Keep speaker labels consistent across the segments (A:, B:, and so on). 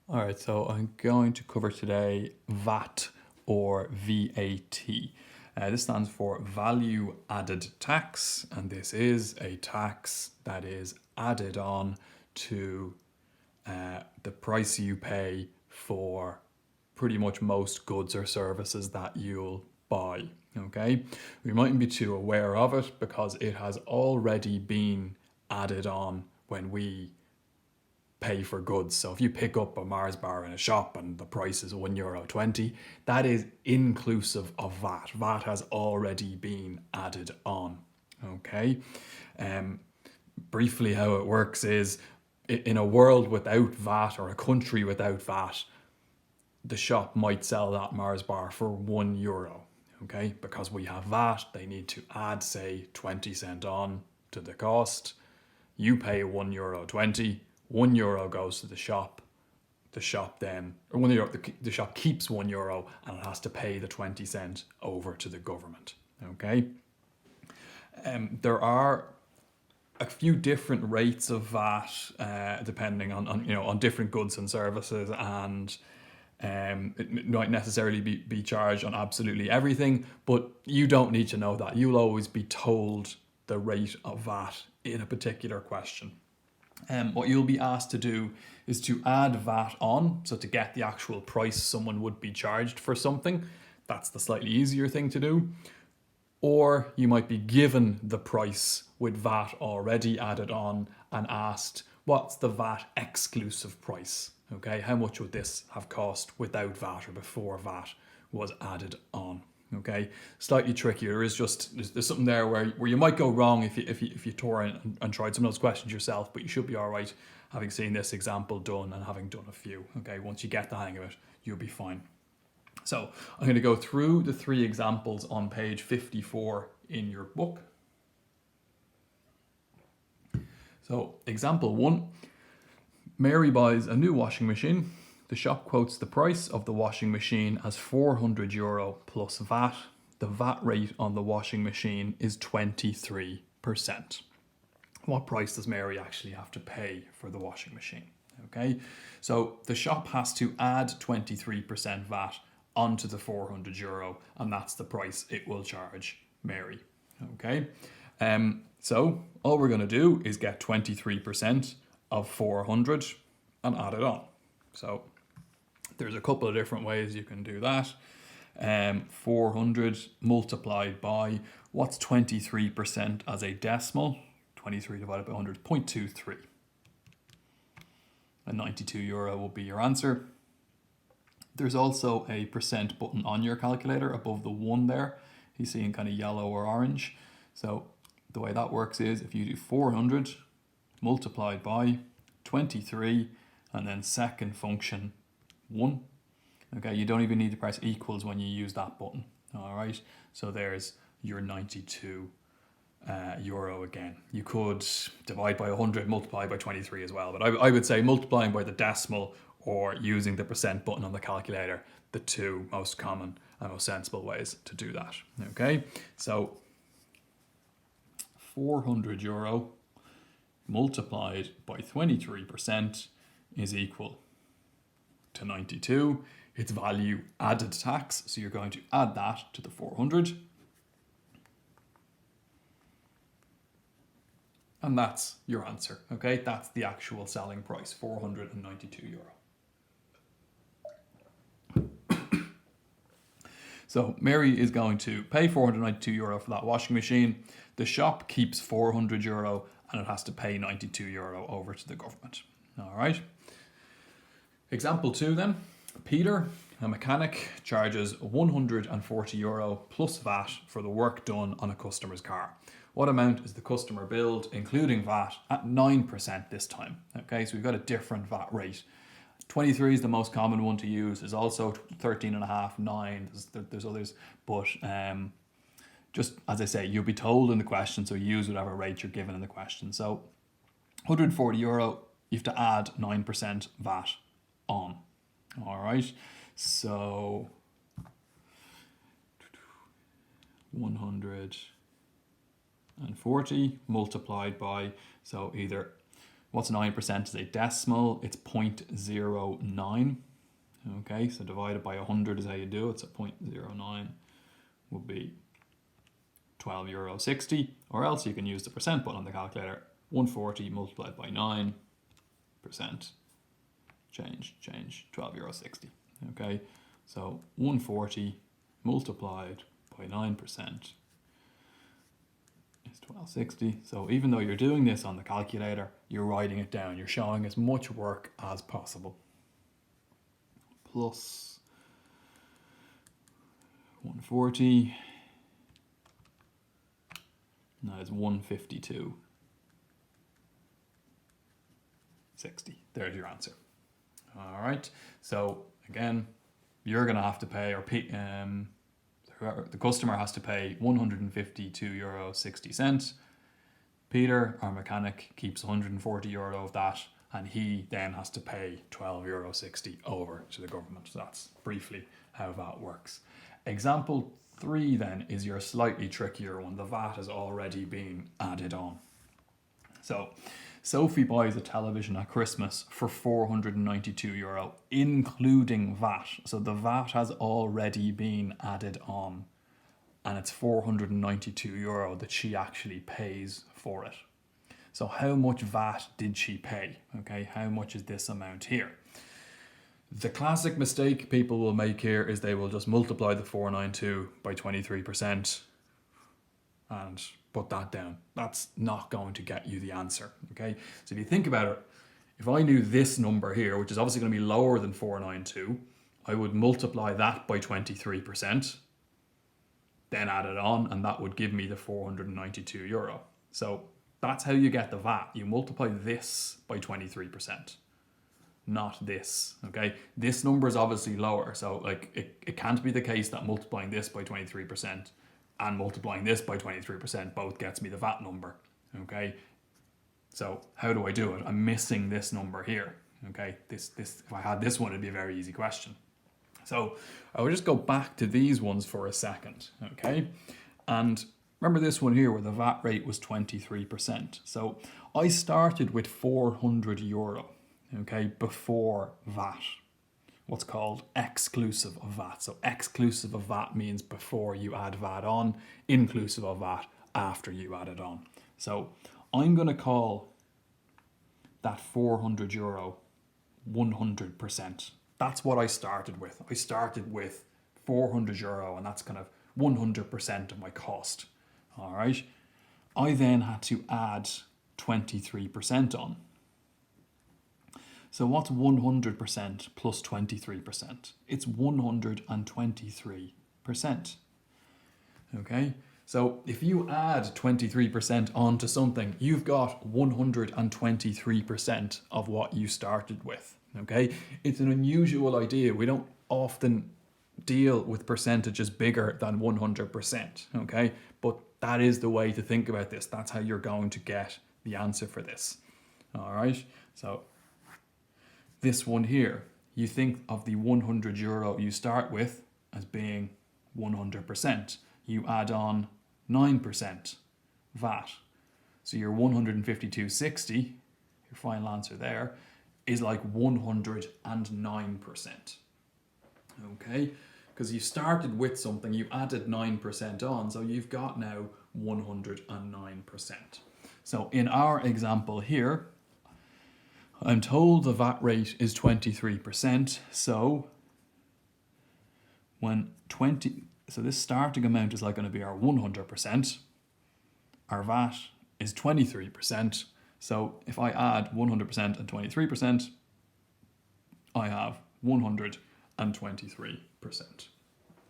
A: All right, so I'm going to cover today VAT or VAT. This stands for Value Added Tax, and this is a tax that is added on to the price you pay for pretty much most goods or services that you'll buy. Okay, we mightn't be too aware of it because it has already been added on when we pay for goods. So if you pick up a Mars bar in a shop and the price is €1.20, that is inclusive of VAT. VAT has already been added on. Okay. Briefly, how it works is in a world without VAT or a country without VAT, the shop might sell that Mars bar for €1. Okay, because we have VAT, they need to add, say, 20 cents on to the cost. You pay €1.20, €1 goes to the shop. The shop then, or €1, the shop keeps €1 and it has to pay the 20 cents over to the government. Okay. There are a few different rates of VAT depending on different goods and services, and it might necessarily be charged on absolutely everything, but you don't need to know that. You'll always be told the rate of VAT in a particular question. What you'll be asked to do is to add VAT on, so to get the actual price someone would be charged for something. That's the slightly easier thing to do. Or you might be given the price with VAT already added on and asked, what's the VAT exclusive price? Okay, how much would this have cost without VAT or before VAT was added on? Okay, slightly trickier. There's something there where you might go wrong if you tore in and tried some of those questions yourself, but you should be all right having seen this example done and having done a few. Okay, once you get the hang of it, you'll be fine. So I'm going to go through the three examples on page 54 in your book. So example 1, Mary buys a new washing machine. The shop quotes the price of the washing machine as €400 plus VAT. The VAT rate on the washing machine is 23%. What price does Mary actually have to pay for the washing machine? Okay, so the shop has to add 23% VAT onto the €400, and that's the price it will charge Mary. Okay, so all we're going to do is get 23% of 400 and add it on. So there's a couple of different ways you can do that. 400 multiplied by, what's 23% as a decimal? 23 divided by 100 is 0.23. And €92 will be your answer. There's also a percent button on your calculator above the 1 there. You see in kind of yellow or orange. So the way that works is if you do 400 multiplied by 23 and then second function 1. Okay, you don't even need to press equals when you use that button. All right, so there's your €92 again. You could divide by 100, multiply by 23 as well, but I would say multiplying by the decimal or using the percent button on the calculator, the two most common and most sensible ways to do that. Okay, so €400 multiplied by 23% is equal to 92. It's value added tax, so you're going to add that to the 400. And that's your answer. Okay, that's the actual selling price, €492. So Mary is going to pay €492 for that washing machine. The shop keeps €400 and it has to pay €92 over to the government. All right. Example 2 then. Peter, a mechanic, charges €140 plus VAT for the work done on a customer's car. What amount is the customer billed, including VAT, at 9% this time? Okay, so we've got a different VAT rate. 23 is the most common one to use. There's also 13.5, 9. There's others, but just as I say, you'll be told in the question, so use whatever rate you're given in the question. So €140, you have to add 9% VAT on. All right, so 140 multiplied by, so either What's 9% is a decimal? It's 0.09. Okay, so divided by 100 is how you do it. So 0.09 would be €12.60, or else you can use the percent button on the calculator. 140 multiplied by 9%, change, €12.60. Okay, so 140 multiplied by 9% is $12.60. So even though you're doing this on the calculator, you're writing it down. You're showing as much work as possible. Plus 140. Now it's 152.60. There's your answer. All right. So again, you're going to have to pay, or the customer has to pay €152.60. Peter, our mechanic, keeps €140 of that, and he then has to pay €12.60 over to the government. So that's briefly how that works. Example 3 then is your slightly trickier one. The VAT has already been added on. So Sophie buys a television at Christmas for €492, including VAT. So the VAT has already been added on, and it's €492 that she actually pays for it. So how much VAT did she pay? Okay, how much is this amount here? The classic mistake people will make here is they will just multiply the 492 by 23% and put that down. That's not going to get you the answer. Okay, so if you think about it, if I knew this number here, which is obviously going to be lower than 492, I would multiply that by 23%, then add it on, and that would give me the €492. So that's how you get the VAT. You multiply this by 23%, not this. Okay, this number is obviously lower, so like it can't be the case that multiplying this by 23% and multiplying this by 23% both gets me the VAT number. Okay, so how do I do it? I'm missing this number here. Okay, this if I had this one, it'd be a very easy question. So I will just go back to these ones for a second. Okay, and remember this one here where the VAT rate was 23%. So I started with €400, okay, before VAT. What's called exclusive of VAT. So exclusive of VAT means before you add VAT on, inclusive of VAT after you add it on. So I'm going to call that €400 100%. That's what I started with. I started with €400, and that's kind of 100% of my cost. All right. I then had to add 23% on. So what's 100% plus 23%? It's 123%. Okay. So if you add 23% onto something, you've got 123% of what you started with. Okay. It's an unusual idea. We don't often deal with percentages bigger than 100%. Okay. But that is the way to think about this. That's how you're going to get the answer for this. All right. So this one here, you think of the €100 you start with as being 100%. You add on 9% VAT. So your 152.60, your final answer there, is like 109%. Okay, because you started with something, you added 9% on, so you've got now 109%. So in our example here, I'm told the VAT rate is 23%, so so this starting amount is like going to be our 100%. Our VAT is 23%. So if I add 100% and 23%, I have 123%.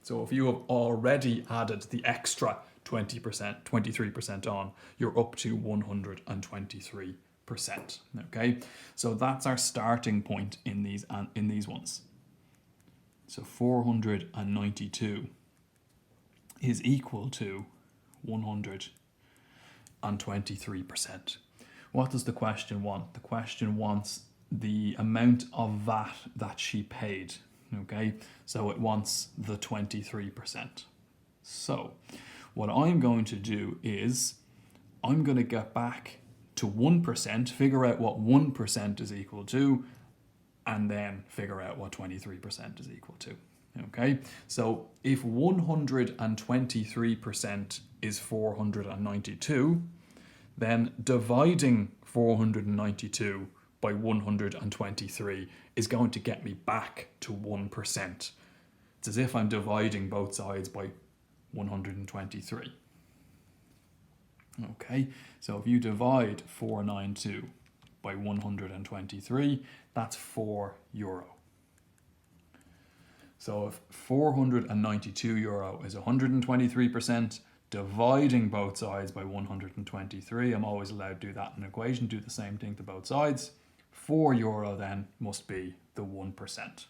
A: So if you have already added the extra 23% on, you're up to 123%. Okay, so that's our starting point in these ones. So 492 is equal to 123%. What does the question want? The question wants the amount of VAT that she paid. Okay, so it wants the 23%. So what I'm going to do is I'm going to get back to 1%, figure out what 1% is equal to, and then figure out what 23% is equal to. Okay, so if 123% is 492, then dividing 492 by 123 is going to get me back to 1%. It's as if I'm dividing both sides by 123. Okay, so if you divide 492 by 123, that's €4. So if 492 euro is 123%, dividing both sides by 123, I'm always allowed to do that in an equation, do the same thing to both sides. €4 then must be the 1%.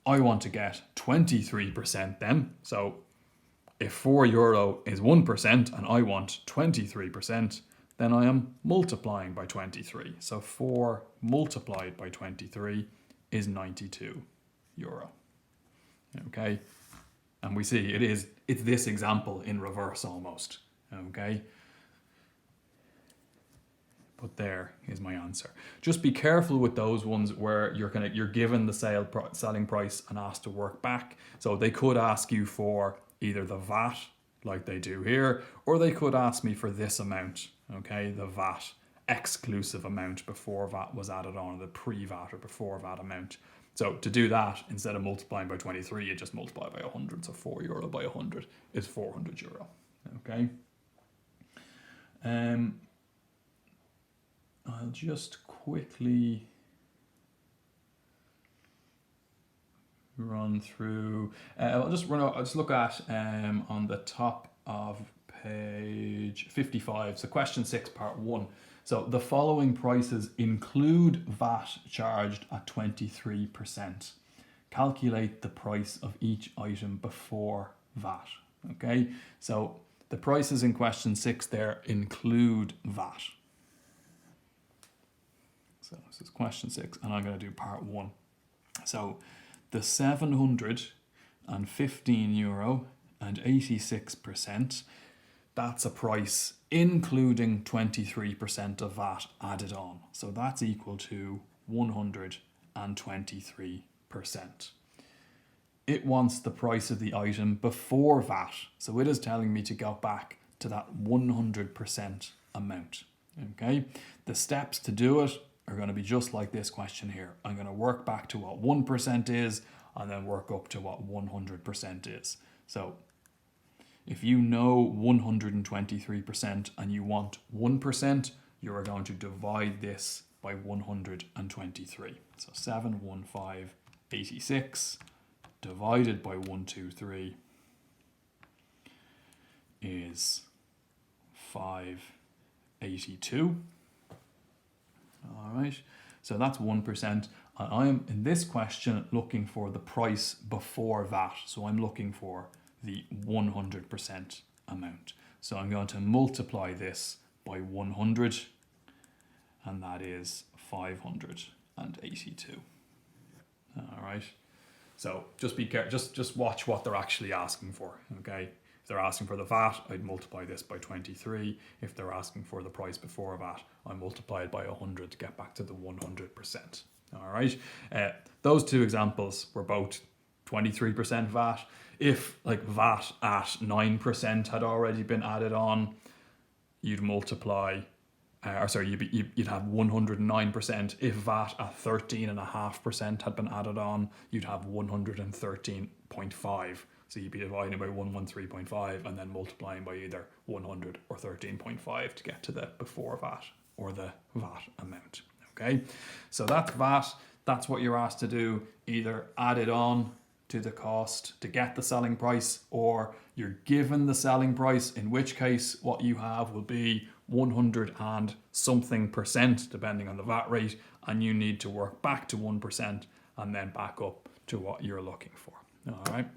A: I want to get 23% then, so if €4 is 1% and I want 23%, then I am multiplying by 23. So 4 multiplied by 23 is €92. Okay, and we see it's this example in reverse almost. Okay, but there is my answer. Just be careful with those ones where you're given the selling price and asked to work back. So they could ask you for either the VAT, like they do here, or they could ask me for this amount. Okay, the VAT exclusive amount before VAT was added on, the pre-VAT or before VAT amount. So to do that, instead of multiplying by 23, you just multiply by 100. So €4 by 100 is €400. Okay. I'll just quickly run through. I'll just look at on the top of page 55. So question 6, part 1. So the following prices include VAT charged at 23%. Calculate the price of each item before VAT. Okay, so the prices in question 6 there include VAT. So this is question 6, and I'm going to do part 1. So the €715 and 86%, that's a price including 23% of VAT added on. So that's equal to 123%. It wants the price of the item before VAT. So it is telling me to go back to that 100% amount. Okay, the steps to do it are going to be just like this question here. I'm going to work back to what 1% is and then work up to what 100% is. So if you know 123% and you want 1%, you are going to divide this by 123. So 71586 divided by 123 is 582. All right, so that's 1%. I am in this question looking for the price before VAT. So I'm looking for the 100% amount. So I'm going to multiply this by 100, and that is 582. All right. So just be careful. Just watch what they're actually asking for. Okay. If they're asking for the VAT, I'd multiply this by 23. If they're asking for the price before VAT, I multiply it by 100 to get back to the 100%. All right. Those two examples were both 23% VAT. If like VAT at 9% had already been added on, you'd multiply, you'd have 109%. If VAT at 13.5% had been added on, you'd have 113.5. So you'd be dividing by 113.5 and then multiplying by either 100 or 13.5 to get to the before VAT or the VAT amount. Okay, so that's VAT. That's what you're asked to do. Either add it on to the cost to get the selling price, or you're given the selling price, in which case what you have will be 100 and something percent depending on the VAT rate, and you need to work back to 1% and then back up to what you're looking for. All right.